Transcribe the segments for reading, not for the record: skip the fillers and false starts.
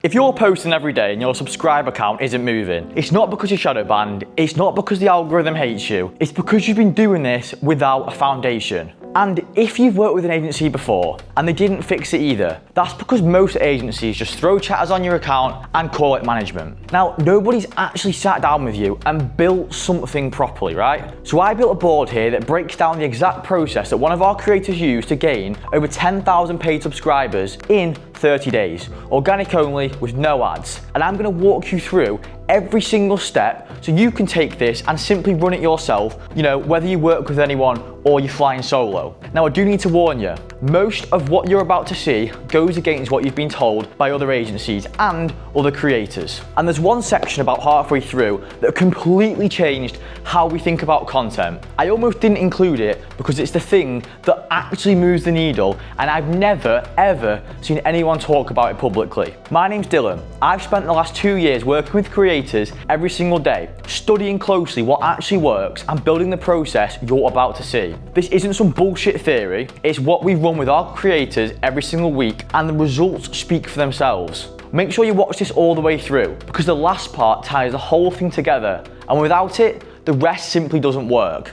If you're posting every day and your subscriber count isn't moving, it's not because you're shadow banned, it's not because the algorithm hates you, it's because you've been doing this without a foundation. And if you've worked with an agency before and they didn't fix it either, that's because most agencies just throw chatters on your account and call it management. Now, nobody's actually sat down with you and built something properly, right? So I built a board here that breaks down the exact process that one of our creators used to gain over 10,000 paid subscribers in 30 days, organic only with no ads. And I'm gonna walk you through every single step so you can take this and simply run it yourself, whether you work with anyone or you're flying solo. Now, I do need to warn you, most of what you're about to see goes against what you've been told by other agencies and other creators. And there's one section about halfway through that completely changed how we think about content. I almost didn't include it because it's the thing that actually moves the needle, and I've never, ever seen anyone talk about it publicly. My name's Dylan. I've spent the last 2 years working with creators every single day, studying closely what actually works and building the process you're about to see. This isn't some bullshit theory, it's what we run with our creators every single week, and the results speak for themselves. Make sure you watch this all the way through, because the last part ties the whole thing together, and without it, the rest simply doesn't work.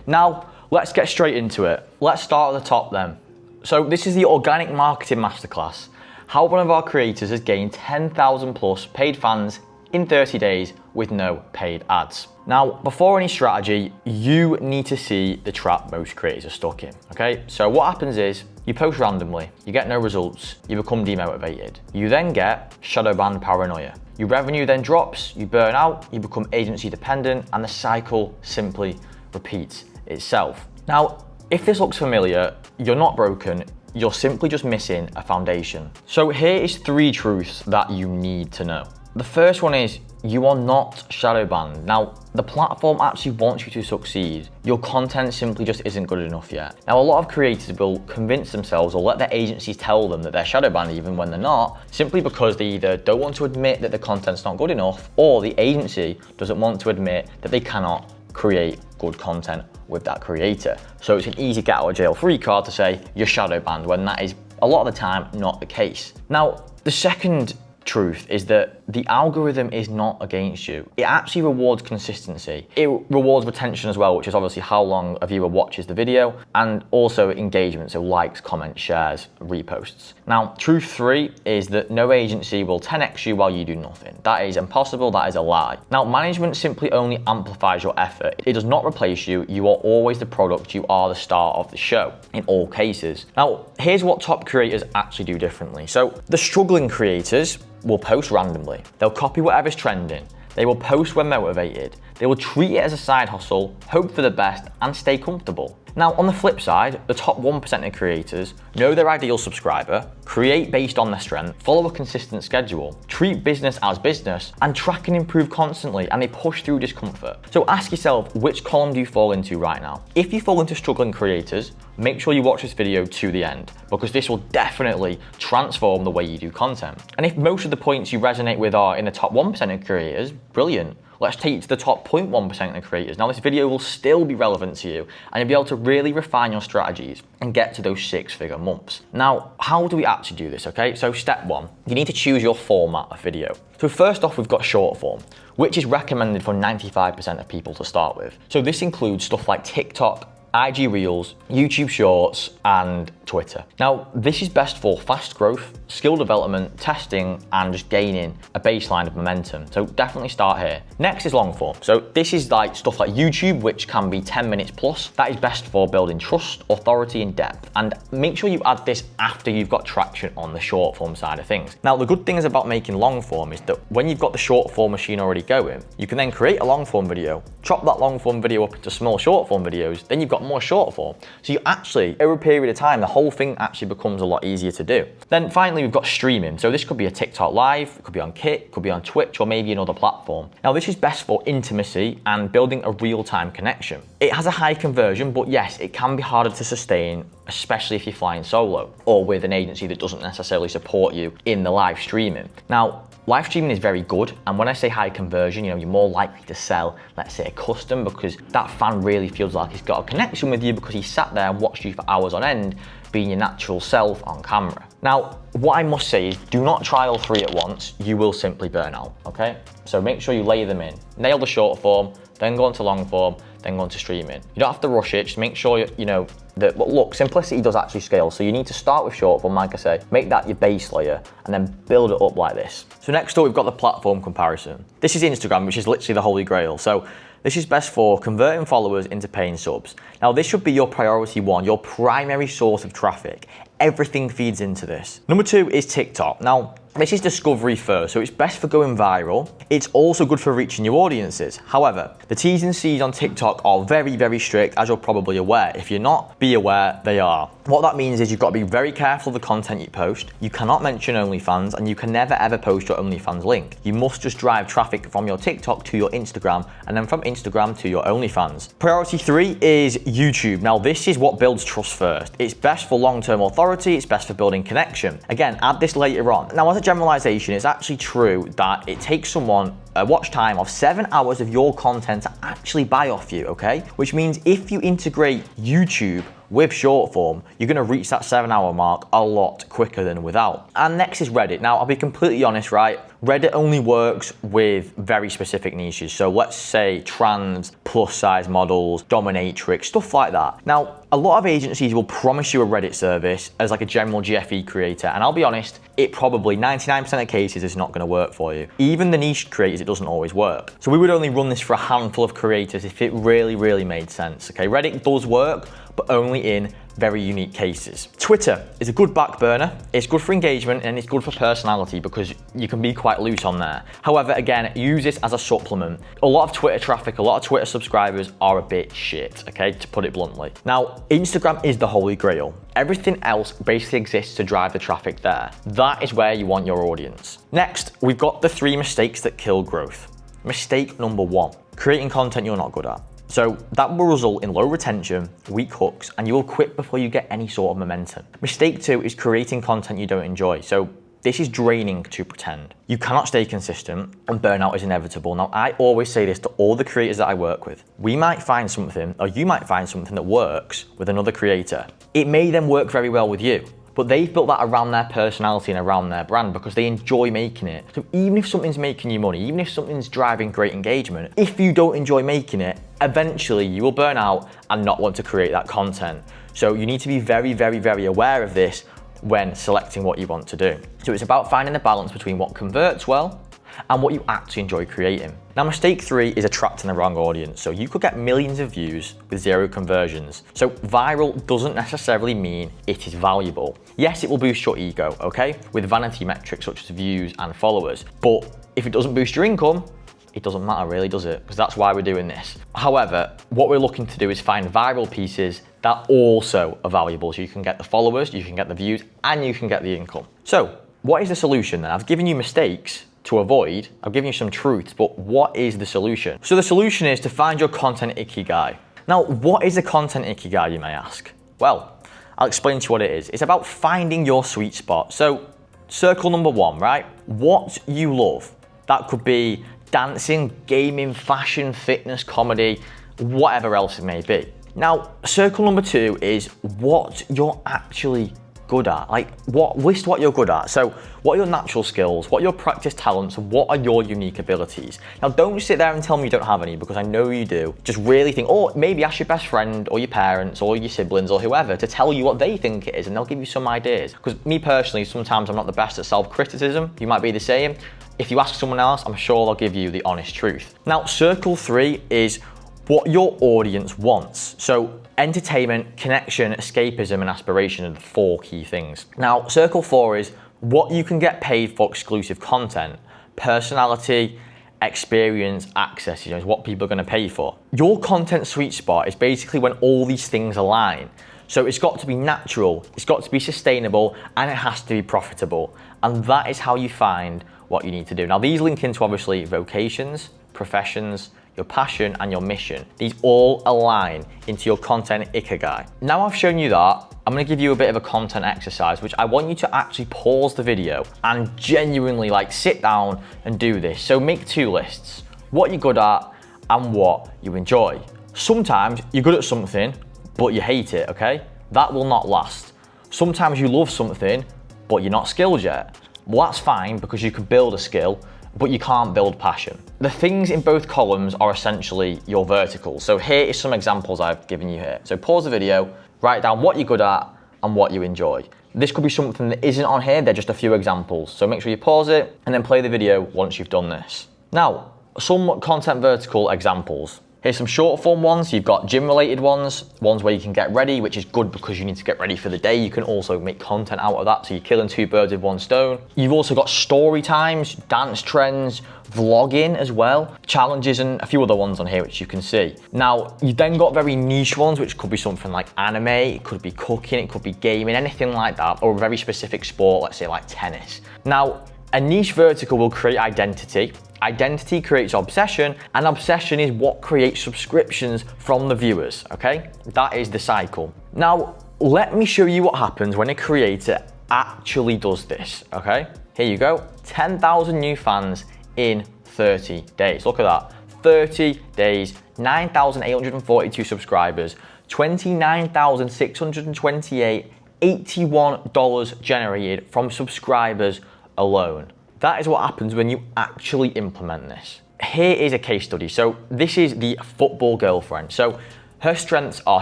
Now, let's get straight into it. Let's start at the top then. So this is the Organic Marketing Masterclass, how one of our creators has gained 10,000 plus paid fans in 30 days with no paid ads. Now, before any strategy, you need to see the trap most creators are stuck in, okay? So what happens is, you post randomly, you get no results, you become demotivated. You then get shadow banned paranoia. Your revenue then drops, you burn out, you become agency dependent, and the cycle simply repeats itself. Now, if this looks familiar, you're not broken, you're simply just missing a foundation. So here is 3 truths that you need to know. The first one is, you are not shadow banned. Now, the platform actually wants you to succeed. Your content simply just isn't good enough yet. Now, a lot of creators will convince themselves or let their agencies tell them that they're shadow banned even when they're not, simply because they either don't want to admit that the content's not good enough, or the agency doesn't want to admit that they cannot create good content with that creator. So it's an easy get out of jail free card to say you're shadow banned, when that is a lot of the time not the case. Now, the second truth is that the algorithm is not against you. It actually rewards consistency. It rewards retention as well, which is obviously how long a viewer watches the video, and also engagement, so likes, comments, shares, reposts. Now, truth 3 is that no agency will 10x you while you do nothing. That is impossible, that is a lie. Now, management simply only amplifies your effort. It does not replace you. You are always the product, you are the star of the show in all cases. Now, here's what top creators actually do differently. So the struggling creators will post randomly. They'll copy whatever's trending. They will post when motivated. They will treat it as a side hustle, hope for the best, and stay comfortable. Now, on the flip side, the top 1% of creators know their ideal subscriber, create based on their strength, follow a consistent schedule, treat business as business, and track and improve constantly, and they push through discomfort. So ask yourself, which column do you fall into right now? If you fall into struggling creators, make sure you watch this video to the end, because this will definitely transform the way you do content. And if most of the points you resonate with are in the top 1% of creators, brilliant. Let's take it to the top 0.1% of creators. Now, this video will still be relevant to you, and you'll be able to really refine your strategies and get to those 6-figure months. Now, how do we actually do this, okay? So step 1, you need to choose your format of video. So first off, we've got short form, which is recommended for 95% of people to start with. So this includes stuff like TikTok, IG Reels, YouTube Shorts, and Twitter. Now, this is best for fast growth, skill development, testing, and just gaining a baseline of momentum. So definitely start here. Next is long form. So this is like stuff like YouTube, which can be 10 minutes plus. That is best for building trust, authority, and depth. And make sure you add this after you've got traction on the short form side of things. Now, the good thing is about making long form is that when you've got the short form machine already going, you can then create a long form video, chop that long form video up into small short form videos, then you've got more short form. So you actually, over a period of time, the whole thing actually becomes a lot easier to do. Then finally, we've got streaming. So this could be a TikTok live, it could be on Kit, it could be on Twitch, or maybe another platform. Now, this is best for intimacy and building a real-time connection. It has a high conversion, but yes, it can be harder to sustain, especially if you're flying solo or with an agency that doesn't necessarily support you in the live streaming. Now, live streaming is very good, and when I say high conversion, you're more likely to sell, let's say, a custom, because that fan really feels like he's got a connection with you because he sat there and watched you for hours on end, being your natural self on camera. Now, what I must say is do not try all three at once. You will simply burn out, okay? So make sure you layer them in. Nail the short form, then go on to long form, then go on to streaming. You don't have to rush it, just make sure you know that, but look, simplicity does actually scale. So you need to start with short form, like I say, make that your base layer, and then build it up like this. So next up, we've got the platform comparison. This is Instagram, which is literally the holy grail. So this is best for converting followers into paying subs. Now, this should be your priority one, your primary source of traffic. Everything feeds into this. Number two is TikTok. Now, this is discovery first, so it's best for going viral. It's also good for reaching new audiences. However, the T's and C's on TikTok are very, very strict, as you're probably aware. If you're not, be aware they are. What that means is you've got to be very careful of the content you post. You cannot mention OnlyFans, and you can never ever post your OnlyFans link. You must just drive traffic from your TikTok to your Instagram, and then from Instagram to your OnlyFans. Priority three is YouTube. Now, this is what builds trust first. It's best for long-term authority. It's best for building connection. Again, add this later on. Now, as a generalization, it's actually true that it takes someone a watch time of 7 hours of your content to actually buy off you, okay? Which means if you integrate YouTube with short form, you're gonna reach that 7-hour mark a lot quicker than without. And next is Reddit. Now, I'll be completely honest, right? Reddit only works with very specific niches. So let's say trans, plus size models, dominatrix, stuff like that. Now, a lot of agencies will promise you a Reddit service as like a general GFE creator. And I'll be honest, it probably 99% of cases is not gonna work for you. Even the niche creators, it doesn't always work. So we would only run this for a handful of creators if it really, really made sense, okay? Reddit does work, but only in very unique cases. Twitter is a good back burner. It's good for engagement and it's good for personality because you can be quite loose on there. However, again, use this as a supplement. A lot of Twitter traffic, a lot of Twitter subscribers are a bit shit, okay, to put it bluntly. Now, Instagram is the holy grail. Everything else basically exists to drive the traffic there. That is where you want your audience. Next, we've got the 3 mistakes that kill growth. Mistake number 1, creating content you're not good at. So that will result in low retention, weak hooks, and you will quit before you get any sort of momentum. Mistake 2 is creating content you don't enjoy. So this is draining to pretend. You cannot stay consistent and burnout is inevitable. Now, I always say this to all the creators that I work with. We might find something, or you might find something that works with another creator. It may then work very well with you, but they've built that around their personality and around their brand because they enjoy making it. So even if something's making you money, even if something's driving great engagement, if you don't enjoy making it, eventually you will burn out and not want to create that content. So you need to be very, very, very aware of this when selecting what you want to do. So it's about finding the balance between what converts well and what you actually enjoy creating. Now, mistake 3 is attracting the wrong audience. So you could get millions of views with 0 conversions. So viral doesn't necessarily mean it is valuable. Yes, it will boost your ego, okay? With vanity metrics such as views and followers. But if it doesn't boost your income, it doesn't matter really, does it? Because that's why we're doing this. However, what we're looking to do is find viral pieces that also are valuable. So you can get the followers, you can get the views, and you can get the income. So what is the solution then? I've given you mistakes to avoid, I've given you some truths, but what is the solution? So the solution is to find your content Ikigai. Now, what is a content Ikigai, you may ask? Well, I'll explain to you what it is. It's about finding your sweet spot. So circle number 1, right? What you love. That could be dancing, gaming, fashion, fitness, comedy, whatever else it may be. Now, circle number 2 is what you're actually good at. Like, list what you're good at. So what are your natural skills? What are your practice talents? What are your unique abilities? Now, don't sit there and tell me you don't have any because I know you do. Just really think, or maybe ask your best friend or your parents or your siblings or whoever to tell you what they think it is and they'll give you some ideas. Because me personally, sometimes I'm not the best at self-criticism. You might be the same. If you ask someone else, I'm sure they'll give you the honest truth. Now, circle 3 is what your audience wants. So entertainment, connection, escapism, and aspiration are the 4 key things. Now, circle 4 is what you can get paid for exclusive content, personality, experience, access, is what people are gonna pay for. Your content sweet spot is basically when all these things align. So it's got to be natural, it's got to be sustainable, and it has to be profitable. And that is how you find what you need to do. Now, these link into obviously vocations, professions, your passion, and your mission. These all align into your content Ikigai. Now I've shown you that, I'm gonna give you a bit of a content exercise, which I want you to actually pause the video and genuinely sit down and do this. So make 2 lists, what you're good at and what you enjoy. Sometimes you're good at something, but you hate it, okay? That will not last. Sometimes you love something, but you're not skilled yet. Well, that's fine because you can build a skill, but you can't build passion. The things in both columns are essentially your verticals. So here is some examples I've given you here. So pause the video, write down what you're good at and what you enjoy. This could be something that isn't on here, they're just a few examples. So make sure you pause it and then play the video once you've done this. Now, some content vertical examples. Here's some short form ones. You've got gym related ones where you can get ready, which is good because you need to get ready for the day. You can also make content out of that, so you're killing two birds with one stone. You've also got story times, dance trends, vlogging as well, challenges and a few other ones on here which you can see. Now, you've then got very niche ones, which could be something like anime, it could be cooking, it could be gaming, anything like that, or a very specific sport, let's say like tennis. Now, a niche vertical will create identity. Identity creates obsession, and obsession is what creates subscriptions from the viewers, okay? That is the cycle. Now, let me show you what happens when a creator actually does this, okay? Here you go, 10,000 new fans in 30 days. Look at that, 30 days, 9,842 subscribers, 29,628, $81 generated from subscribers alone. That is what happens when you actually implement this. Here is a case study. So this is the football girlfriend. So her strengths are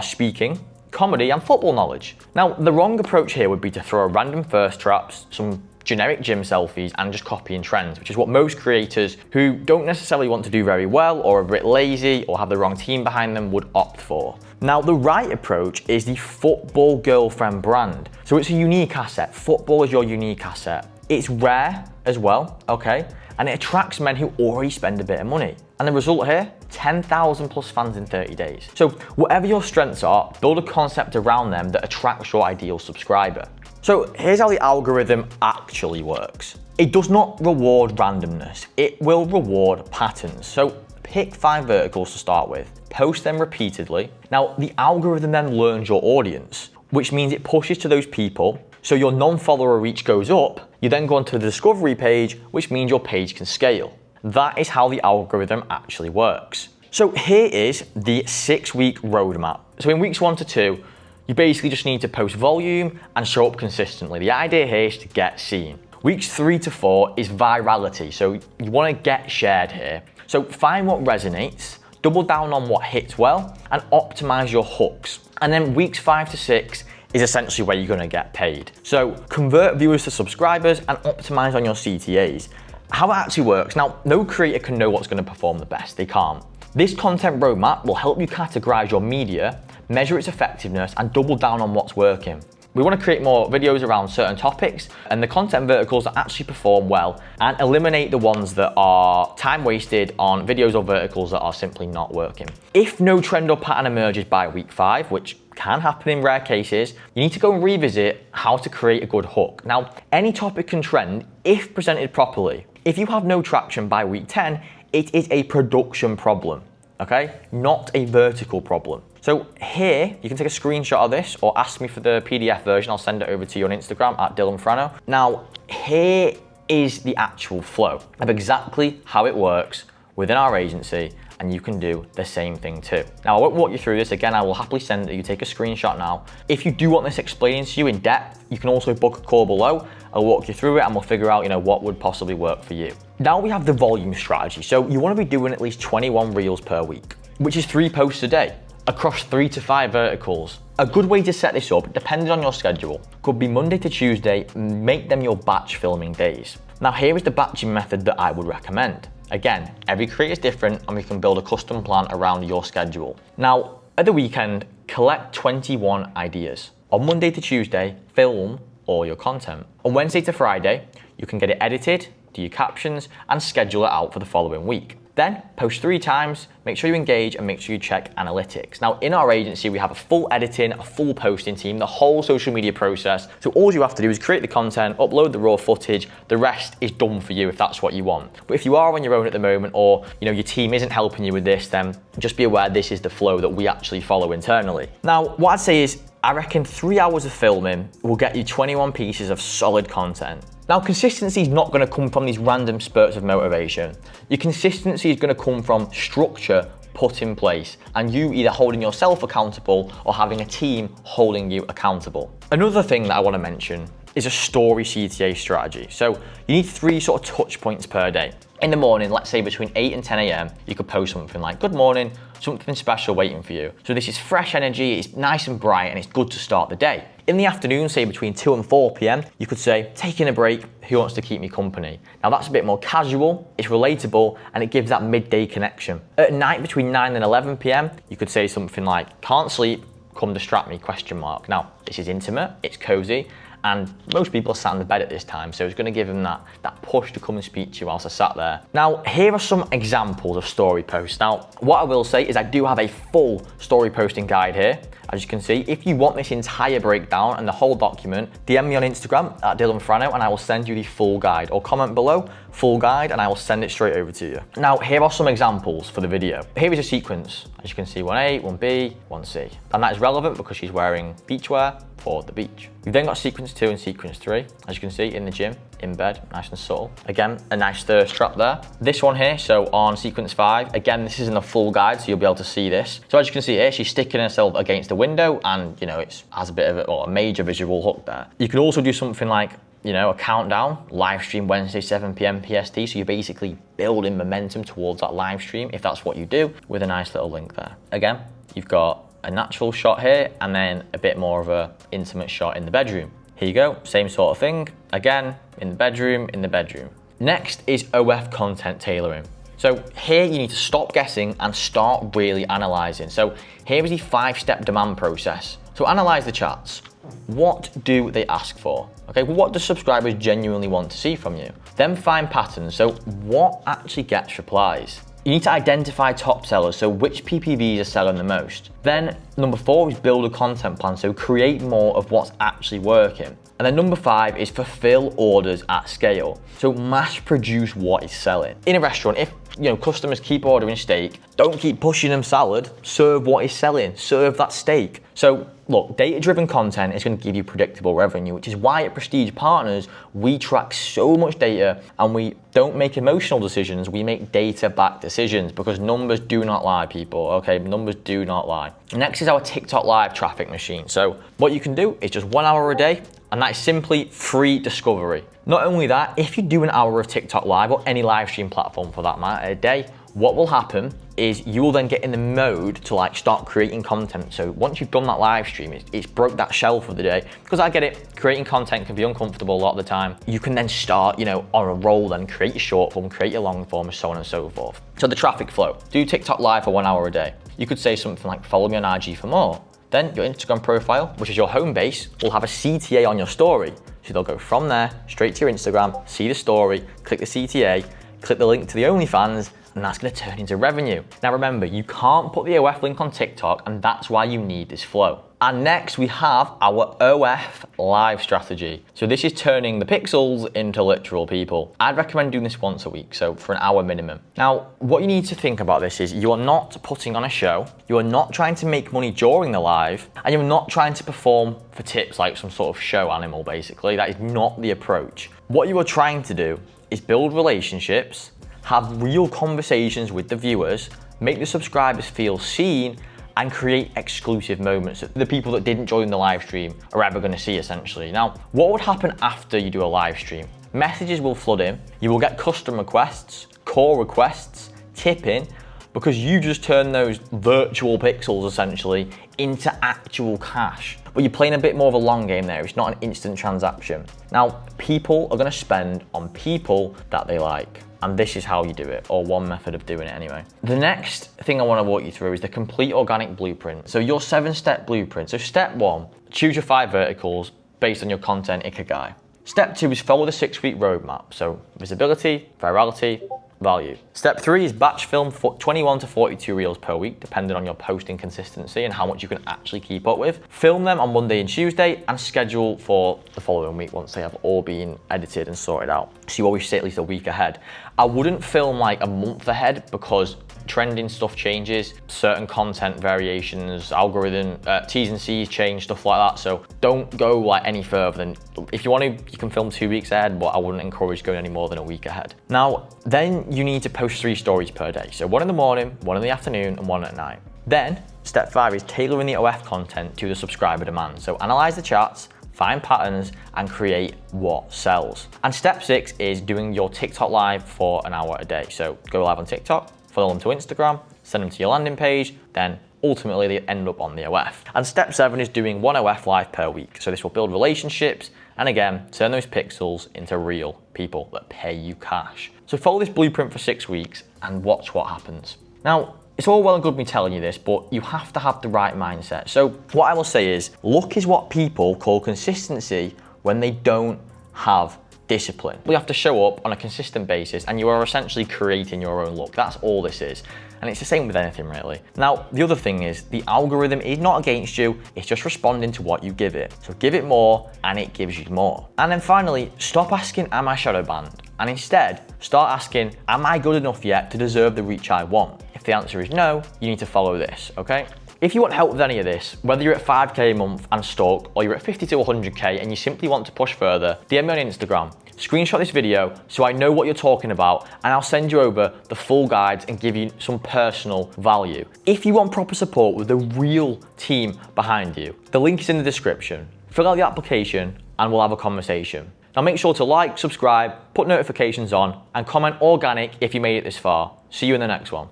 speaking, comedy, and football knowledge. Now, the wrong approach here would be to throw random thirst traps, some generic gym selfies, and just copying trends, which is what most creators who don't necessarily want to do very well or are a bit lazy or have the wrong team behind them would opt for. Now, the right approach is the football girlfriend brand. So it's a unique asset. Football is your unique asset. It's rare as well, okay? And it attracts men who already spend a bit of money. And the result here, 10,000 plus fans in 30 days. So whatever your strengths are, build a concept around them that attracts your ideal subscriber. So here's how the algorithm actually works. It does not reward randomness. It will reward patterns. So pick 5 verticals to start with, post them repeatedly. Now, the algorithm then learns your audience, which means it pushes to those people. So your non-follower reach goes up, you then go onto the discovery page, which means your page can scale. That is how the algorithm actually works. So here is the 6-week roadmap. So in weeks 1 to 2, you basically just need to post volume and show up consistently. The idea here is to get seen. Weeks 3 to 4 is virality. So you want to get shared here. So find what resonates, double down on what hits well, and optimize your hooks. And then weeks 5 to 6 is essentially where you're going to get paid. So convert viewers to subscribers and optimize on your CTAs. How it actually works, now no creator can know what's going to perform the best, they can't. This content roadmap will help you categorize your media, measure its effectiveness, and double down on what's working. We want to create more videos around certain topics and the content verticals that actually perform well, and eliminate the ones that are time wasted on videos or verticals that are simply not working. If no trend or pattern emerges by week 5, which can happen in rare cases, you need to go and revisit how to create a good hook. Now, any topic can trend if presented properly. If you have no traction by week 10, it is a production problem, okay? Not a vertical problem. So here, you can take a screenshot of this or ask me for the PDF version. I'll send it over to you on Instagram at Dylan Frano. Now, here is the actual flow of exactly how it works within our agency, and you can do the same thing too. Now, I won't walk you through this again. I will happily send it. You take a screenshot now. If you do want this explained to you in depth, you can also book a call below. I'll walk you through it and we'll figure out, what would possibly work for you. Now we have the volume strategy. So you want to be doing at least 21 reels per week, which is 3 posts a day across 3 to 5 verticals. A good way to set this up, depending on your schedule, could be Monday to Tuesday. Make them your batch filming days. Now here is the batching method that I would recommend. Again, every creator is different and we can build a custom plan around your schedule. Now, at the weekend, collect 21 ideas. On Monday to Tuesday, film all your content. On Wednesday to Friday, you can get it edited, do your captions, and schedule it out for the following week. Then post 3 times, make sure you engage and make sure you check analytics. Now in our agency, we have a full editing, a full posting team, the whole social media process. So all you have to do is create the content, upload the raw footage, the rest is done for you if that's what you want. But if you are on your own at the moment or your team isn't helping you with this, then just be aware this is the flow that we actually follow internally. Now, what I'd say is, I reckon 3 hours of filming will get you 21 pieces of solid content. Now, consistency is not going to come from these random spurts of motivation. Your consistency is going to come from structure put in place and you either holding yourself accountable or having a team holding you accountable. Another thing that I want to mention is a story CTA strategy. So you need 3 sort of touch points per day. In the morning, let's say between 8 and 10 a.m, you could post something like, good morning, something special waiting for you. So this is fresh energy, it's nice and bright, and it's good to start the day. In the afternoon, say between 2 and 4 p.m, you could say, taking a break, who wants to keep me company? Now that's a bit more casual, it's relatable, and it gives that midday connection. At night, between 9 and 11 p.m, you could say something like, can't sleep, come distract me, question mark. Now, this is intimate, it's cozy, and most people are sat in the bed at this time, so it's going to give them that push to come and speak to you whilst I sat there. Now, here are some examples of story posts. Now, what I will say is I do have a full story posting guide here. As you can see, if you want this entire breakdown and the whole document, DM me on Instagram at Dylan Frano and I will send you the full guide, or comment below, full guide, and I will send it straight over to you. Now, here are some examples for the video. Here is a sequence. As you can see, 1A, 1B, 1C. And that is relevant because she's wearing beachwear for the beach. We've then got sequence 2 and sequence 3. As you can see, in the gym, in bed, nice and subtle. Again, a nice thirst trap there. This one here, so on sequence 5, again, this isn't a full guide, so you'll be able to see this. So as you can see here, she's sticking herself against the window, and it has a bit of a major visual hook there. You could also do something like, a countdown, live stream Wednesday, 7 p.m. PST. So you're basically building momentum towards that live stream, if that's what you do, with a nice little link there. Again, you've got a natural shot here, and then a bit more of a intimate shot in the bedroom. Here you go, same sort of thing. Again, in the bedroom, in the bedroom. Next is OF content tailoring. So here you need to stop guessing and start really analyzing. So here is the 5-step demand process. So analyze the chats. What do they ask for? Okay, what do subscribers genuinely want to see from you? Then find patterns. So what actually gets replies? You need to identify top sellers, so which PPVs are selling the most. Then number 4 is build a content plan, so create more of what's actually working. And then number 5 is fulfill orders at scale. So mass produce what is selling. In a restaurant, if customers keep ordering steak, don't keep pushing them salad, serve what is selling, serve that steak. So look, data-driven content is going to give you predictable revenue, which is why at Prestige Partners, we track so much data and we don't make emotional decisions, we make data-backed decisions, because numbers do not lie, people, okay? Numbers do not lie. Next is our TikTok live traffic machine. So what you can do is just 1 hour a day, and that is simply free discovery. Not only that, if you do an hour of TikTok live, or any live stream platform for that matter, a day, what will happen is you will then get in the mode to start creating content. So once you've done that live stream, it's broke that shell for the day. Because I get it, creating content can be uncomfortable a lot of the time. You can then start, on a roll, then create your short form, create your long form, and so on and so forth. So the traffic flow, do TikTok live for 1 hour a day. You could say something like, follow me on IG for more. Then your Instagram profile, which is your home base, will have a CTA on your story. So they'll go from there straight to your Instagram, see the story, click the CTA, click the link to the OnlyFans, and that's going to turn into revenue. Now remember, you can't put the OF link on TikTok, and that's why you need this flow. And next we have our OF live strategy. So this is turning the pixels into literal people. I'd recommend doing this once a week, so for an hour minimum. Now, what you need to think about this is you are not putting on a show, you are not trying to make money during the live, and you're not trying to perform for tips like some sort of show animal, basically. That is not the approach. What you are trying to do is build relationships, have real conversations with the viewers, make the subscribers feel seen, and create exclusive moments that the people that didn't join the live stream are ever going to see, essentially. Now, what would happen after you do a live stream? Messages will flood in, you will get custom requests, call requests, tipping, because you just turn those virtual pixels essentially into actual cash. But you're playing a bit more of a long game there, it's not an instant transaction. Now, people are going to spend on people that they like. And this is how you do it, or one method of doing it anyway. The next thing I want to walk you through is the complete organic blueprint. So your 7-step blueprint. So step 1, choose your 5 verticals based on your content Ikigai. Step 2 is follow the 6-week roadmap. So visibility, virality, value. Step 3 is batch film 21 to 42 reels per week, depending on your posting consistency and how much you can actually keep up with. Film them on Monday and Tuesday and schedule for the following week once they have all been edited and sorted out. So you always say at least a week ahead. I wouldn't film like a month ahead because trending stuff changes, certain content variations, algorithm, T's and C's change, stuff like that. So don't go like any further than, if you want to, you can film 2 weeks ahead, but I wouldn't encourage going any more than a week ahead. Now, then you need to post 3 stories per day. So 1 in the morning, 1 in the afternoon, and 1 at night. Then step 5 is tailoring the OF content to the subscriber demand. So analyze the chats, find patterns, and create what sells. And step 6 is doing your TikTok live for an hour a day. So go live on TikTok, follow them to Instagram, send them to your landing page, then ultimately they end up on the OF. And step 7 is doing 1 OF live per week. So this will build relationships and again, turn those pixels into real people that pay you cash. So follow this blueprint for 6 weeks and watch what happens. Now, it's all well and good me telling you this, but you have to have the right mindset. So what I will say is, luck is what people call consistency when they don't have discipline. We have to show up on a consistent basis and you are essentially creating your own luck. That's all this is. And it's the same with anything really. Now, the other thing is the algorithm is not against you, it's just responding to what you give it. So give it more and it gives you more. And then finally, stop asking, am I shadow banned? And instead, start asking, am I good enough yet to deserve the reach I want? If the answer is no, you need to follow this, okay? If you want help with any of this, whether you're at 5K a month and stuck, or you're at 50 to 100K and you simply want to push further, DM me on Instagram, screenshot this video so I know what you're talking about, and I'll send you over the full guides and give you some personal value. If you want proper support with a real team behind you, the link is in the description. Fill out the application and we'll have a conversation. Now make sure to like, subscribe, put notifications on, and comment organic if you made it this far. See you in the next one.